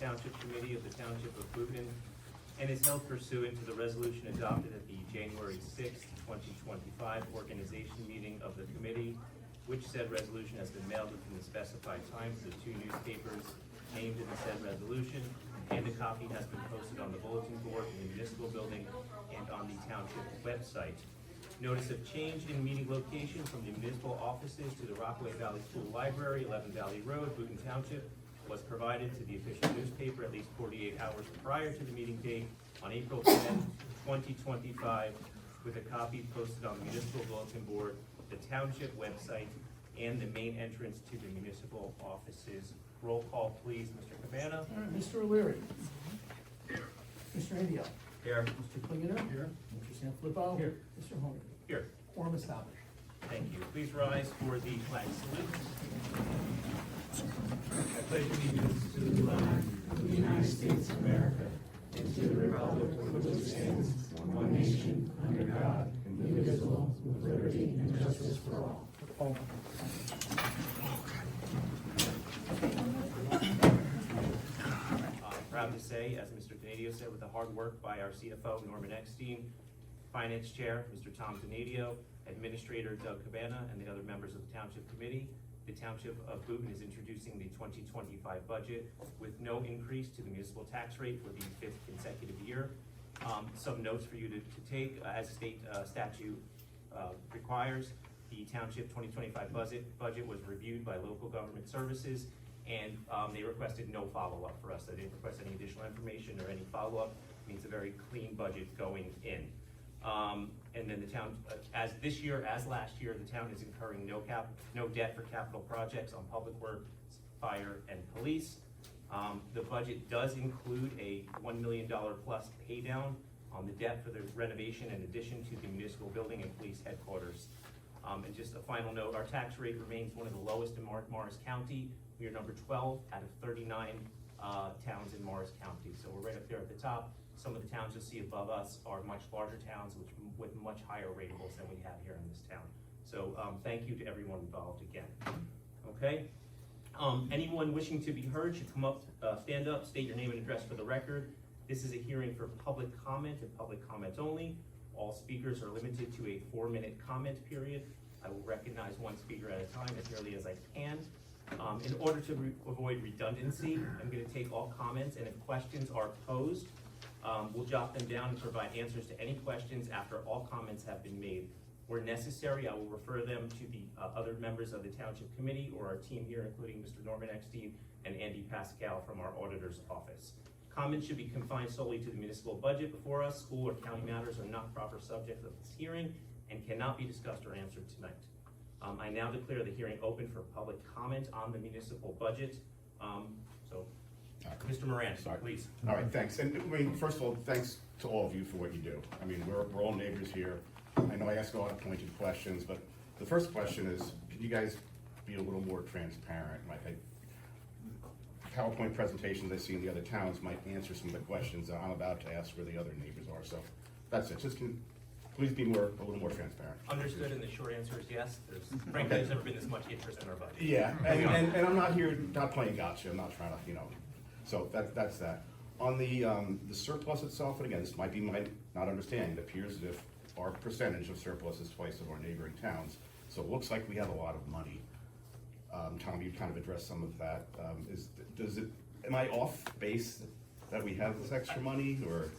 Township Committee of the Township of Boonton and is held pursuant to the resolution adopted at the January 6th, 2025 organization meeting of the committee, which said resolution has been mailed within the specified time to the two newspapers named in the said resolution, and a copy has been posted on the bulletin board in the municipal building and on the township website. Notice of change in meeting location from the municipal offices to the Rockaway Valley School Library, 11 Valley Road, Boonton Township, was provided to the official newspaper at least 48 hours prior to the meeting date on April 10, 2025, with a copy posted on the municipal bulletin board, the township website, and the main entrance to the municipal offices. Roll call, please, Mr. Cabana. Mr. O'Leary. Here. Mr. Indio. Here. Mr. Klinger. Here. Mr. Sanfilippo. Here. Mr. Holman. Here. Quorum established. Thank you. Please rise for the flag salute. I pledge allegiance to the flag of the United States of America and to the republic for which it stands, one nation, under God, indivisible, with liberty and justice for all. I'm proud to say, as Mr. Donadio said, with the hard work by our CFO, Norman Eckstein, Finance Chair, Mr. Tom Donadio, Administrator Doug Cabana, and the other members of the Township Committee, the Township of Boonton is introducing the 2025 budget with no increase to the municipal tax rate for the 5th consecutive year. Some notes for you to take, as state statute requires. The Township 2025 budget was reviewed by local government services, and they requested no follow-up for us. They didn't request any additional information or any follow-up. It means a very clean budget going in. And then the town, as this year, as last year, the town is incurring no debt for capital projects on public works, fire, and police. The budget does include a $1 million plus pay down on the debt for the renovation in addition to the municipal building and police headquarters. And just a final note, our tax rate remains one of the lowest in Morris County. We are number 12 out of 39 towns in Morris County. So we're right up there at the top. Some of the towns you'll see above us are much larger towns with much higher ratables than we have here in this town. So thank you to everyone involved again. Okay. Anyone wishing to be heard should come up, stand up, state your name and address for the record. This is a hearing for public comment and public comment only. All speakers are limited to a 4-minute comment period. I will recognize one speaker at a time as nearly as I can. In order to avoid redundancy, I'm going to take all comments, and if questions are posed, we'll jot them down and provide answers to any questions after all comments have been made. Where necessary, I will refer them to the other members of the Township Committee or our team here, including Mr. Norman Eckstein and Andy Pascal from our Auditor's Office. Comments should be confined solely to the municipal budget before us. School or county matters are not proper subject of this hearing and cannot be discussed or answered tonight. I now declare the hearing open for public comment on the municipal budget. Mr. Moran, please. All right, thanks. And I mean, first of all, thanks to all of you for what you do. I mean, we're all neighbors here. I know I ask a lot of pointed questions, but the first question is, can you guys be a little more transparent? Like PowerPoint presentations I see in the other towns might answer some of the questions that I'm about to ask where the other neighbors are. So that's it. Just please be a little more transparent. Understood, and the short answer is yes. Frankly, there's never been this much interest in our budget. Yeah, and I'm not here, not playing gotcha. I'm not trying to, so that's that. On the surplus itself, and again, this might be my not understanding, it appears as if our percentage of surplus is twice of our neighboring towns. So it looks like we have a lot of money. Tom, you kind of addressed some of that. Am I off base that we have this extra money, or?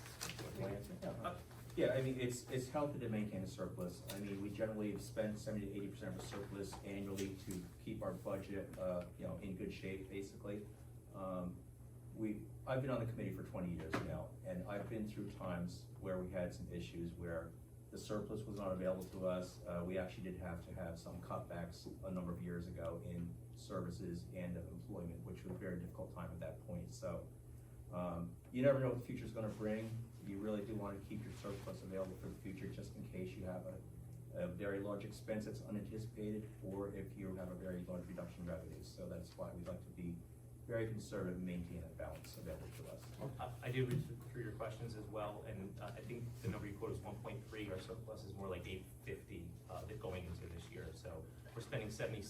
Yeah, I mean, it's healthy to maintain a surplus. I mean, we generally spend 70 to 80% of the surplus annually to keep our budget, in good shape, basically. I've been on the committee for 20 years now, and I've been through times where we had some issues where the surplus was not available to us. We actually did have to have some cutbacks a number of years ago in services and employment, which was a very difficult time at that point. So you never know what the future is going to bring. You really do want to keep your surplus available for the future, just in case you have a very large expense that's unanticipated, or if you have a very large reduction in revenues. So that's why we like to be very conservative and maintain that balance available to us. I did read through your questions as well, and I think the number you quoted is 1.3. Our surplus is more like 850 going into this year. So we're spending 76%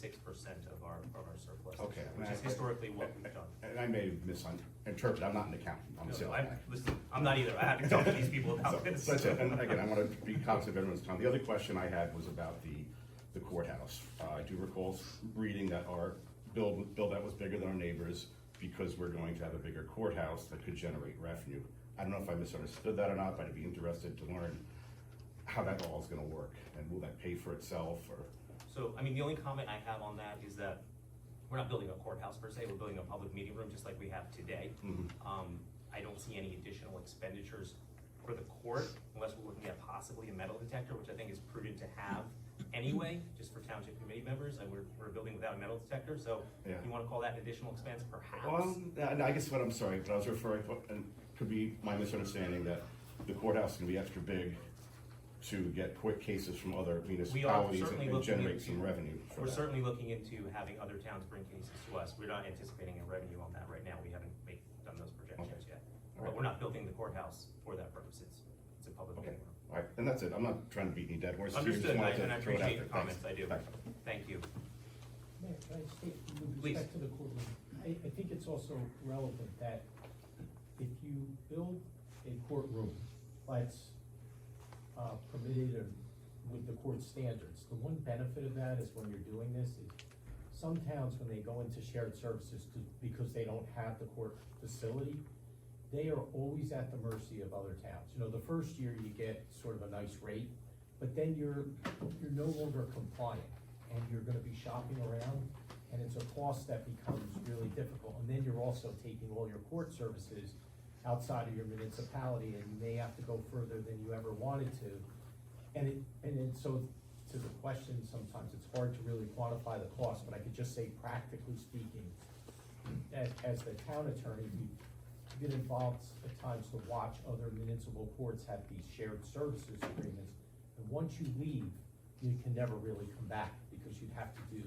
of our surplus, Okay, which is historically what we've done. And I may have misinterpreted, I'm not an accountant, I'm a No, sales no, guy. listen, I'm not either, I have to talk to these people So about this. that's it, and again, I want to be cognizant of everyone's time. The other question I had was about the courthouse. I do recall reading that our bill that was bigger than our neighbors because we're going to have a bigger courthouse that could generate revenue. I don't know if I misunderstood that or not, but I'd be interested to learn how that all is gonna work, and will that pay for itself, or? So, I mean, the only comment I have on that is that we're not building a courthouse per se, we're building a public meeting room just like we have today. Mhm. I don't see any additional expenditures for the court unless we're looking at possibly a metal detector, which I think is prudent to have anyway, just for township committee members, and we're building without a metal detector, so Yeah. you wanna call that an additional expense, perhaps? Well, I guess what I'm sorry, but I was referring, and could be my misunderstanding, that the courthouse can be extra big to get quick cases from other municipalities certainly and looking generate into- some revenue for We're that. certainly looking into having other towns bring cases to us. We're not anticipating a revenue on that right now. We haven't done those projections yet. All But right. we're not building the courthouse for that purpose. It's a public Okay, meeting room. all right, and that's it, I'm not trying to beat any dead horses. here, just Understood, wanted to and I throw it out appreciate there. your comments, I Thanks. do. Thanks. Thank you. Mayor, can I state, with Please. respect to the courtroom, I think it's also relevant that if you build a courtroom that's permitted and with the court standards, the one benefit of that is when you're doing this is some towns, when they go into shared services, because they don't have the court facility, they are always at the mercy of other towns. You know, the first year you get sort of a nice rate, but then you're no longer compliant, and you're gonna be shopping around, and it's a cost that becomes really difficult. And then you're also taking all your court services outside of your municipality, and you may have to go further than you ever wanted to. So to the question, sometimes it's hard to really quantify the cost, but I could just say, practically speaking, as the town attorney, you've been involved at times to watch other municipal courts have these shared services agreements. And once you leave, you can never really come back, because you'd have to do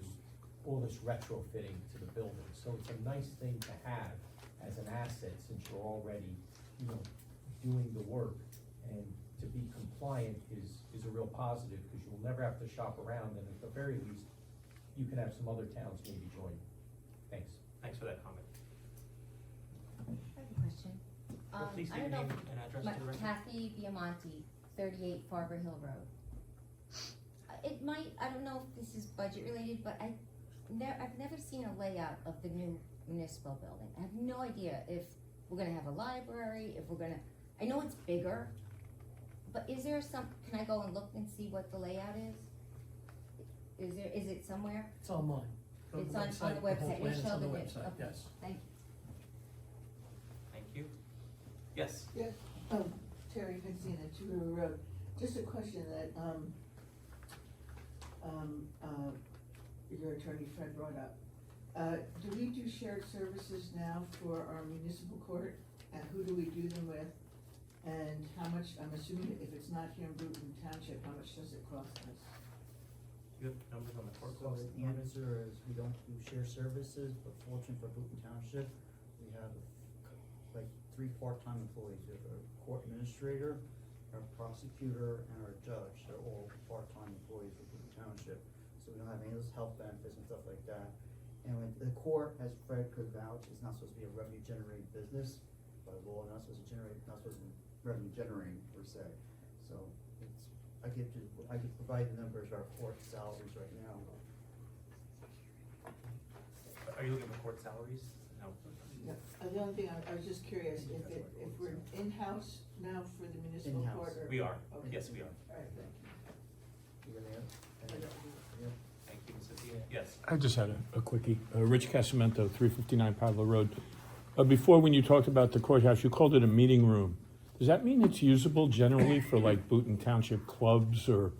all this retrofitting to the building. So it's a nice thing to have as an asset, since you're already, doing the work. And to be compliant is a real positive, because you will never have to shop around, and at the very least, you can have some other towns maybe join. Thanks. Thanks for that comment. I have a question. Please I state your don't name know, and address to the record. Kathy Biamonte, 38 Farber Hill Road. It might, I don't know if this is budget related, but I've never seen a layout of the new municipal building. I have no idea if we're gonna have a library, if we're gonna, I know it's bigger, but is there can I go and look and see what the layout is? Is it somewhere? It's online. Go to It's the on the whole website. plan It is showed on the the website, okay. yes. Thank you. Thank you. Yes, Yeah, Terry Fixina, Two River Road. Just a question that, your attorney Fred brought up. Do we do shared services now for our municipal court? And who do we do them with? And how much, I'm assuming if it's not here in Boonton Township, how much does it cost us? you have numbers on the court So cost? the answer is we don't do share services, but fortunate for Boonton Township, we have like 3 part-time employees. We have a court administrator, our prosecutor, and our judge. They're all part-time employees for Boonton Township. So we don't have any of those health benefits and stuff like that. And when the court, as Fred could vouch, is not supposed to be a revenue generating business by law, not supposed to be revenue generating per se. So I could provide the numbers of our court salaries right now. Are you looking for court salaries? No. Yeah, the only thing, I was just curious, if we're in-house now for the municipal In-house. court or? We are. Okay. Yes, we are. All right, thank you. You got any I other? don't- Yeah. Thank you, Ms. Cynthia. Yes. I just had a quickie. Rich Casamento, 359 Pablo Road. Before, when you talked about the courthouse, you called it a meeting room. Does that mean it's usable generally for like Boonton Township clubs or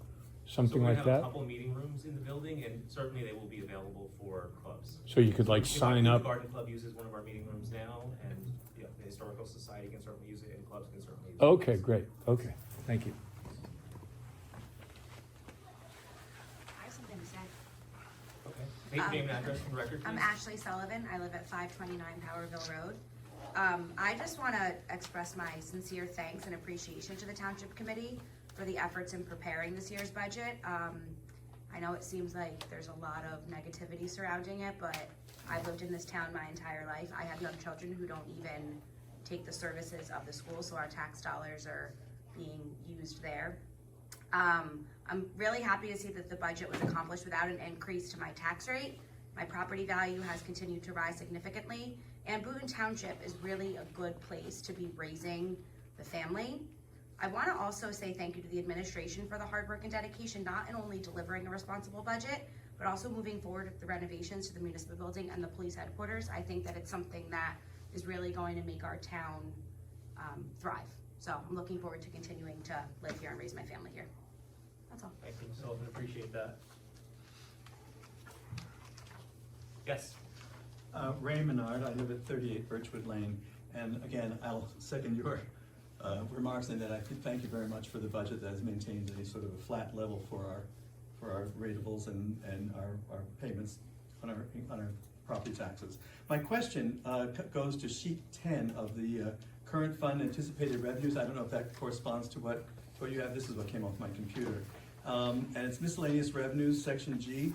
something like So we're gonna have a that? couple meeting rooms in the building, and certainly they will be available for clubs. So you could like sign up? The Garden Club uses one of our meeting rooms now, and the Historical Society can certainly use it, and clubs can certainly use it. Okay, great. Okay, thank you. I have something to say. Okay. Name and address for the record, please. I'm Ashley Sullivan. I live at 529 Powerville Road. I just want to express my sincere thanks and appreciation to the Township Committee for the efforts in preparing this year's budget. I know it seems like there's a lot of negativity surrounding it, but I've lived in this town my entire life. I have young children who don't even take the services of the school, so our tax dollars are being used there. I'm really happy to see that the budget was accomplished without an increase to my tax rate. My property value has continued to rise significantly, and Boonton Township is really a good place to be raising the family. I want to also say thank you to the administration for the hard work and dedication, not in only delivering a responsible budget, but also moving forward with the renovations to the municipal building and the police headquarters. I think that it's something that is really going to make our town thrive. So I'm looking forward to continuing to live here and raise my family here. That's all. Thank you, Ms. Sullivan, appreciate that. Yes, Ray Menard, I live at 38 Birchwood Lane, and again, I'll second your remarks in that I thank you very much for the budget that has maintained a sort of a flat level for our ratables and our payments on our property taxes. My question goes to sheet 10 of the current fund anticipated revenues. I don't know if that corresponds to what you have. This is what came off my computer. And it's miscellaneous revenues, section G.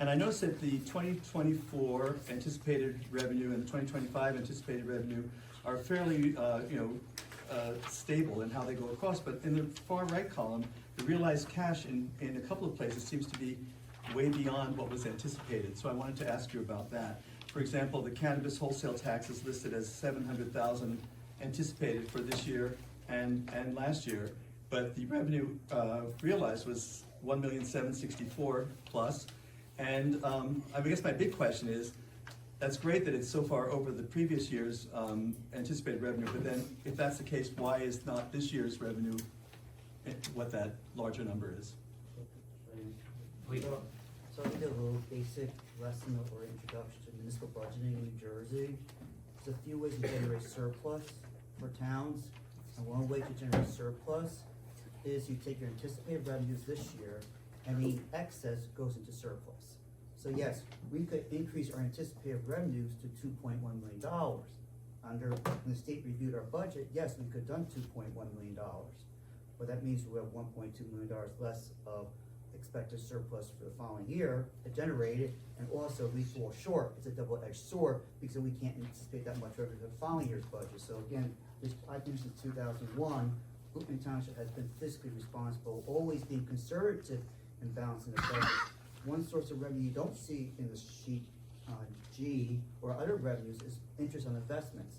And I noticed that the 2024 anticipated revenue and the 2025 anticipated revenue are fairly, stable in how they go across. But in the far right column, the realized cash in a couple of places seems to be way beyond what was anticipated. So I wanted to ask you about that. For example, the cannabis wholesale tax is listed as $700,000 anticipated for this year and last year, but the revenue realized was $1,764,000 plus. And I guess my big question is, that's great that it's so far over the previous year's anticipated revenue, but then if that's the case, why is not this year's revenue what that larger number is? please. So I did a little basic lesson or introduction to municipal budgeting in New Jersey. There's a few ways to generate surplus for towns, and one way to generate surplus is you take your anticipated revenues this year, and the excess goes into surplus. So yes, we could increase our anticipated revenues to $2.1 million. When the state reviewed our budget, yes, we could have done $2.1 million. But that means we have $1.2 million less of expected surplus for the following year to generate it, and also we fall short. It's a double-edged sword because we can't anticipate that much revenue for the following year's budget. So again, I think since 2001, Boonton Township has been fiscally responsible, always being conservative in balancing the budget. One source of revenue you don't see in the sheet G or other revenues is interest on investments.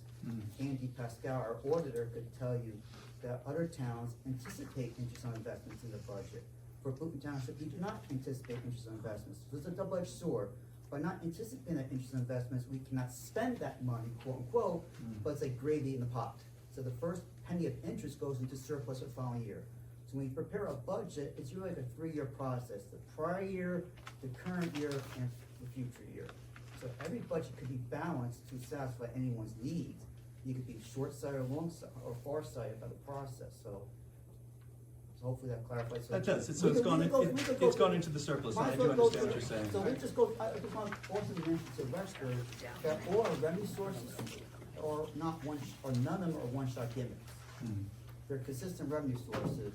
Andy Pascal, our auditor, could tell you that other towns anticipate interest on investments in the budget. For Boonton Township, we do not anticipate interest on investments. So it's a double-edged sword. By not anticipating that interest on investments, we cannot spend that money, quote unquote, but it's like gravy in the pot. So the first penny of interest goes into surplus for the following year. So when you prepare a budget, it's really like a 3-year process: the prior year, the current year, and the future year. So every budget could be balanced to satisfy anyone's needs. You could be short-sighted or long-sighted or far-sighted by the process. So hopefully that clarifies. So That does. So it's gone into the surplus, and I do understand what you're saying. So we just go, I just want also to mention to the rest that all our revenue sources are not or none of them are one-shot gimmicks. They're consistent revenue sources.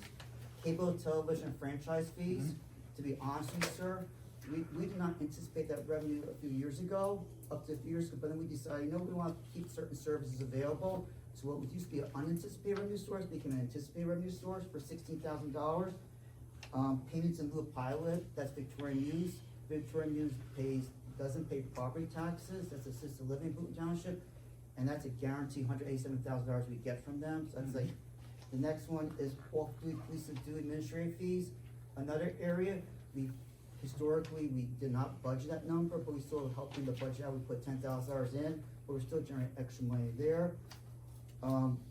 Cable television franchise fees, to be honest with you, sir, we did not anticipate that revenue a few years ago, up to a few years ago, but then we decided, we want to keep certain services available. So what used to be an unanticipated revenue source became an anticipated revenue source for $16,000. Payments in lieu of pilot, that's Victoria News. Victoria News doesn't pay property taxes, that's assisted living in Boonton Township, and that's a guaranteed $187,000 we get from them. So that's like, the next one is off-duty police and due administrative fees. Another area, historically, we did not budget that number, but we still helping the budget out. We put $10,000 in, but we're still generating extra money there.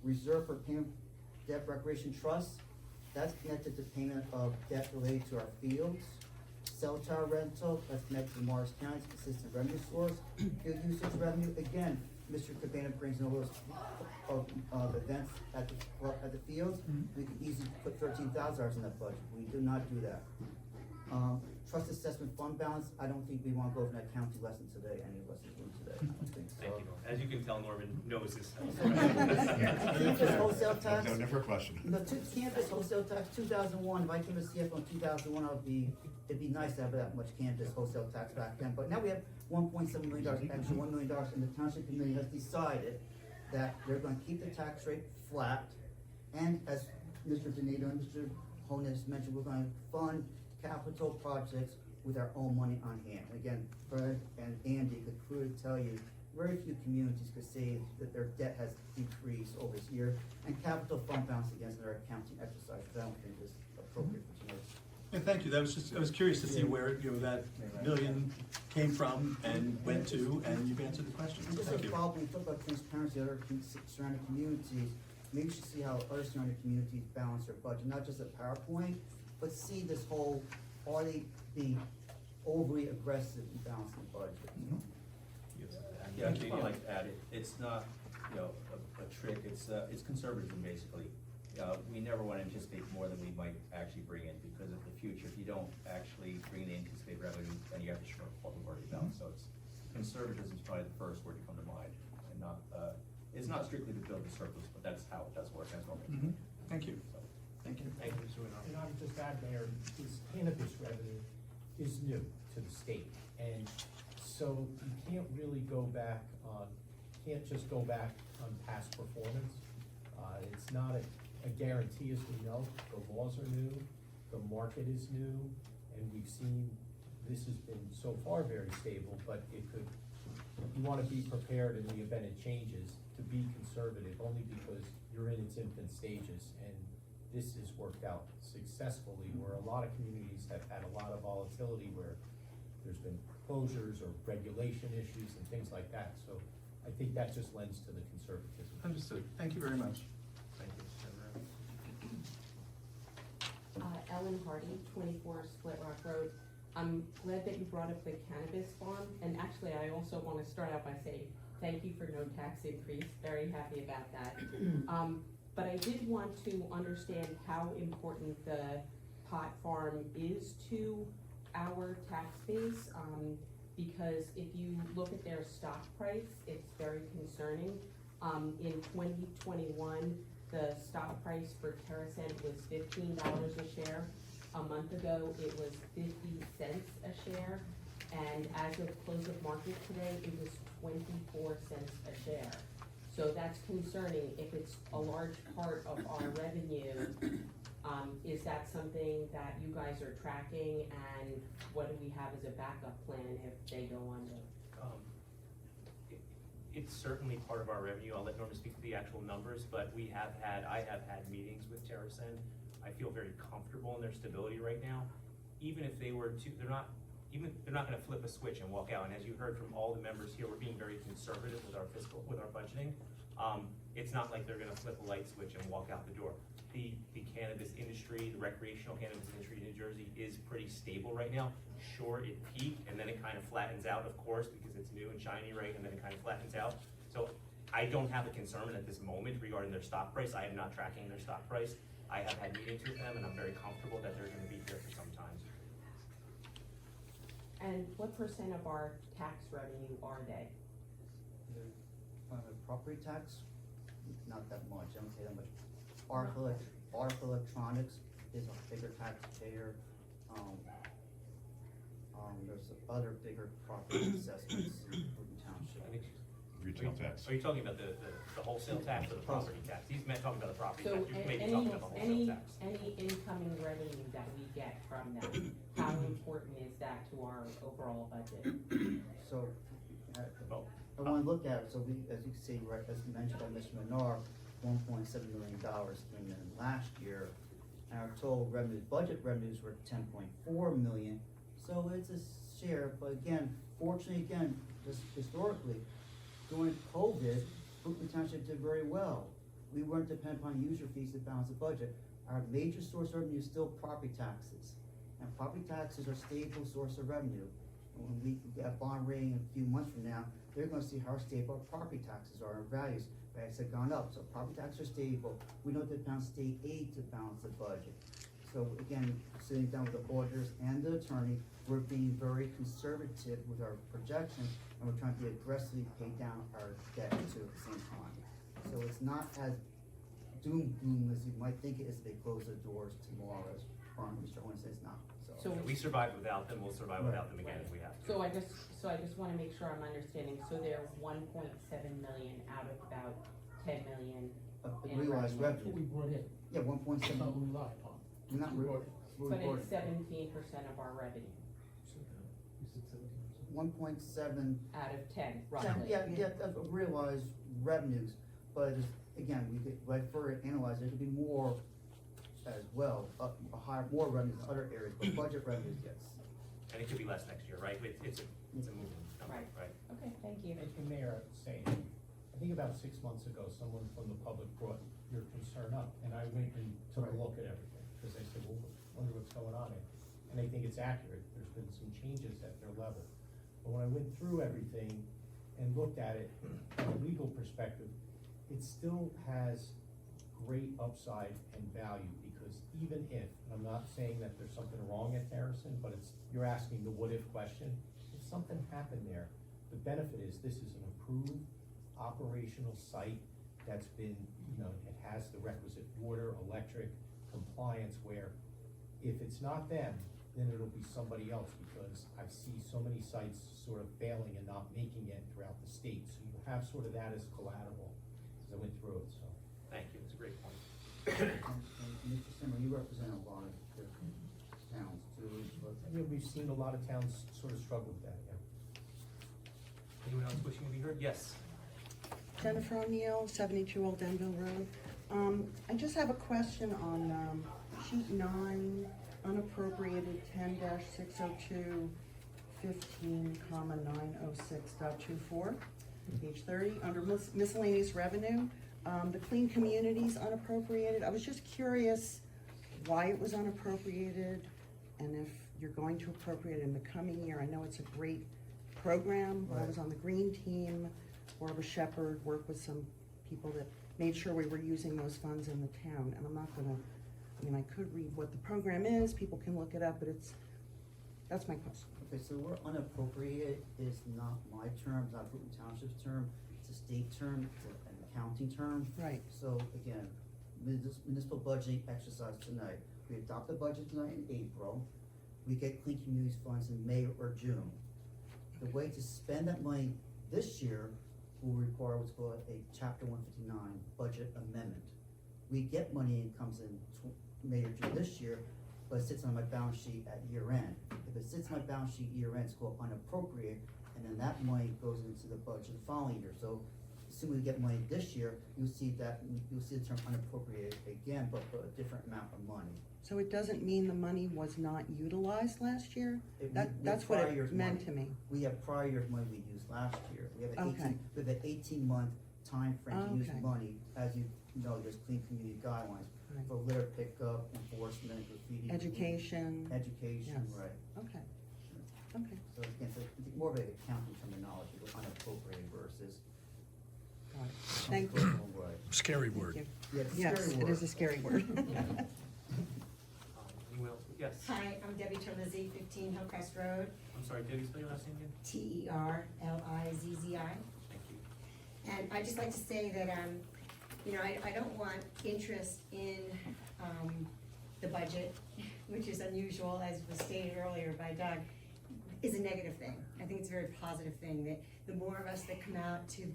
Reserve for payment debt recreation trust, that's connected to payment of debt related to our fields. Cell tower rental, that's connected to Morris County's consistent revenue source. Field usage revenue, again, Mr. Cabana brings in a list of events at the fields. We could easily put $13,000 in that budget. We do not do that. Trust assessment fund balance, I don't think we wanna go over that county lesson today, any of us in the room today, I don't think so. Thank you. As you can tell, Norman knows this. Campus wholesale tax. No, never a question. The campus wholesale tax, 2001, if I came to CFO in 2001, it'd be nice to have that much campus wholesale tax back then, but now we have $1.7 million, extra $1 million, and the township committee has decided that they're gonna keep the tax rate flat, and as Mr. Donato and Mr. Honus mentioned, we're gonna fund capital projects with our own money on hand. Again, Fred and Andy could clearly tell you, very few communities could say that their debt has decreased over this year, and capital fund balance against their accounting exercise, I don't think is appropriate for tonight. Yeah, thank you, that was just, I was curious to see where, that million came from and went to, and you've answered the question, And so just thank like you. Bob, when you talk about transparency, other surrounding communities, maybe you should see how other surrounding communities balance their budget, not just a PowerPoint, but see this whole, are they being overly aggressive in balancing the budget? Yeah, maybe I'd like to add it, it's not, a trick, it's conservatism basically. We never wanna anticipate more than we might actually bring in, because of the future, if you don't actually bring in the anticipated revenue, then you have to short what we've already done, so it's, conservatism is probably the first word to come to mind, and not, it's not strictly to build the surplus, but that's how it does work, that's what Mhm. Thank you, So, thank you. Thank you, Mr. Winard. And I would just add, Mayor, this cannabis revenue is new to the state, and so you can't really go back on, can't just go back on past performance. It's not a guarantee, as we know, the laws are new, the market is new, and we've seen, this has been so far very stable, but it could, you wanna be prepared in the event it changes, to be conservative, only because you're in its infant stages, and this has worked out successfully, where a lot of communities have had a lot of volatility, where there's been closures or regulation issues and things like that, so I think that just lends to the conservatism. Understood, thank you very much. Thank you, Mr. Winard. Ellen Hardy, 24 Split Rock Road. I'm glad that you brought up the cannabis farm, and actually, I also want to start out by saying thank you for no tax increase, very happy about that. But I did want to understand how important the pot farm is to our tax base, because if you look at their stock price, it's very concerning. In 2021, the stock price for TerraSend was $15 a share. A month ago, it was 50 cents a share, and as of close of market today, it was 24 cents a share. So that's concerning. If it's a large part of our revenue, is that something that you guys are tracking, and what do we have as a backup plan if they go under? It's certainly part of our revenue. I'll let Norma speak to the actual numbers, but I have had meetings with TerraSend. I feel very comfortable in their stability right now. Even if they were to, they're not gonna flip a switch and walk out. And as you heard from all the members here, we're being very conservative with our budgeting. It's not like they're gonna flip a light switch and walk out the door. The cannabis industry, the recreational cannabis industry in New Jersey is pretty stable right now. Sure, it peaked and then it kind of flattens out, of course, because it's new and shiny, right? And then it kind of flattens out. So I don't have a concern at this moment regarding their stock price. I am not tracking their stock price. I have had meetings with them, and I'm very comfortable that they're gonna be here for some time. And what percent of our tax revenue are they? Property tax, not that much, I don't say that much. Arc Electronics is a bigger taxpayer. There's other bigger property assessments in Boonton Township. Retail tax. Are you talking about the wholesale tax or the property tax? He's talking about the property So tax. You may be talking about the wholesale tax. any incoming revenue that we get from them, how important is that to our overall budget? So, Oh, I wanna look at it, so we, as you can see, right, as mentioned by Mr. Menard, $1.7 million came in last year. And our total revenues, budget revenues were 10.4 million, so it's a share, but again, fortunately, just historically, during COVID, Boonton Township did very well. We weren't dependent upon user fees to balance the budget. Our major source of revenue is still property taxes, and property taxes are a stable source of revenue. And when we get a bond rating a few months from now, they're gonna see how stable our property taxes are, our values. Values have gone up, so property taxes are stable. We don't depend on state aid to balance the budget. So again, sitting down with the auditors and the attorney, we're being very conservative with our projections, and we're trying to aggressively pay down our debt too at the same time. So it's not as doom gloom as you might think it is if they close the doors tomorrow, as Mr. Owen says not, so. So- We survived without them, we'll survive without them again if we have to. So I just wanna make sure I'm understanding, so they're 1.7 million out of about 10 million. And Realized That's what we revenue, brought in, yeah, 1.7, that's what we relied upon. we're not, We brought it. But it's 17% of our revenue, 1.7. out of 10 roughly. Yeah, that's realized revenues, but it's- again, we could, like, further analyze, there could be more as well, more revenues in other areas, but budget revenues, yes. And it could be less next year, right? It's a moving number, Right. right? Okay, thank you. And Mayor, saying, I think about 6 months ago, someone from the public brought your concern up, and I went and took a look at everything, because they said, well, wonder what's going on here. And I think it's accurate, there's been some changes at their level. But when I went through everything and looked at it from a legal perspective, it still has great upside and value, because even if, and I'm not saying that there's something wrong at Harrison, but you're asking the what-if question. If something happened there, the benefit is this is an approved operational site that's been, it has the requisite water, electric compliance, where if it's not them, then it'll be somebody else, because I see so many sites sort of failing and not making it throughout the state. So you have sort of that as collateral, as I went through it, so. Thank you, it's a great point. And Mr. Simmer, you represent a lot of different towns too, but Yeah, we've seen a lot of towns sort of struggle with that, yeah. Anyone else wishing to be heard? Yes. Jennifer O'Neill, 72 Old Denville Road. I just have a question on sheet 9, unappropriated 10-602, 15,906.24, page 30, under miscellaneous revenue. The Clean Communities unappropriated. I was just curious why it was unappropriated, and if you're going to appropriate it in the coming year. I know it's a great program. I was on the green team. Barbara Shepherd worked with some people that made sure we were using those funds in the town, and I'm not gonna, I could read what the program is, people can look it up, but that's my question. okay, so we're unappropriated is not my term, it's not Boonton Township's term, it's a state term, it's an accounting term. Right. So again, municipal budgeting exercise tonight, we adopt the budget tonight in April, we get Clean Communities funds in May or June. The way to spend that money this year will require what's called a chapter 159 budget amendment. We get money, it comes in May or June this year, but it sits on my balance sheet at year end. If it sits on my balance sheet year end, it's called unappropriated, and then that money goes into the budget the following year. So assuming we get money this year, you'll see the term unappropriated again, but for a different amount of money. So it doesn't mean the money was not utilized last year? We That's have what prior it year's meant money. to me. We have prior year's money we used last year. We have Okay. an 18-month time frame to use Okay. money. As you know, there's Clean Community Guidelines Right. for litter pickup, enforcement, graffiti. Education. Education, Yes. right. Okay. So again, so more of an accounting terminology with unappropriated versus. Got it. Thank you. Right. Scary Thank word. you. Yeah, it's a Yes, scary it word. is a scary word. Anyone else? Yes. Hi, I'm Debbie Terlizzi, 15 Hillcrest Road, I'm sorry, Debbie, spell your last name again? Terlizzi. Thank you. And I'd just like to say that, I don't want interest in, the budget, which is unusual, as was stated earlier by Doug, is a negative thing. I think it's a very positive thing, that the more of us that come out to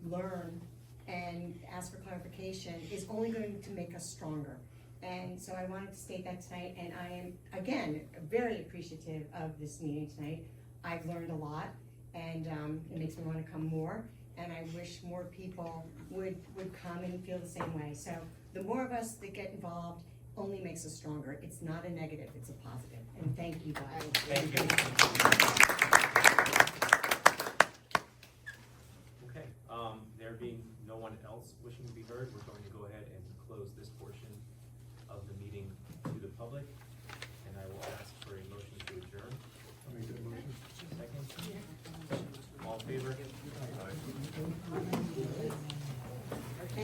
learn and ask for clarification is only going to make us stronger. And so I wanted to state that tonight, and I am, again, very appreciative of this meeting tonight. I've learned a lot, and it makes me want to come more, and I wish more people would come and feel the same way. So the more of us that get involved only makes us stronger. It's not a negative, it's a positive. And thank you, guys. Thank you. Okay, there being no one else wishing to be heard, we're going to go ahead and close this portion of the meeting to the public, and I will ask for a motion to adjourn. I'll make that motion. Second? All in favor? Aye.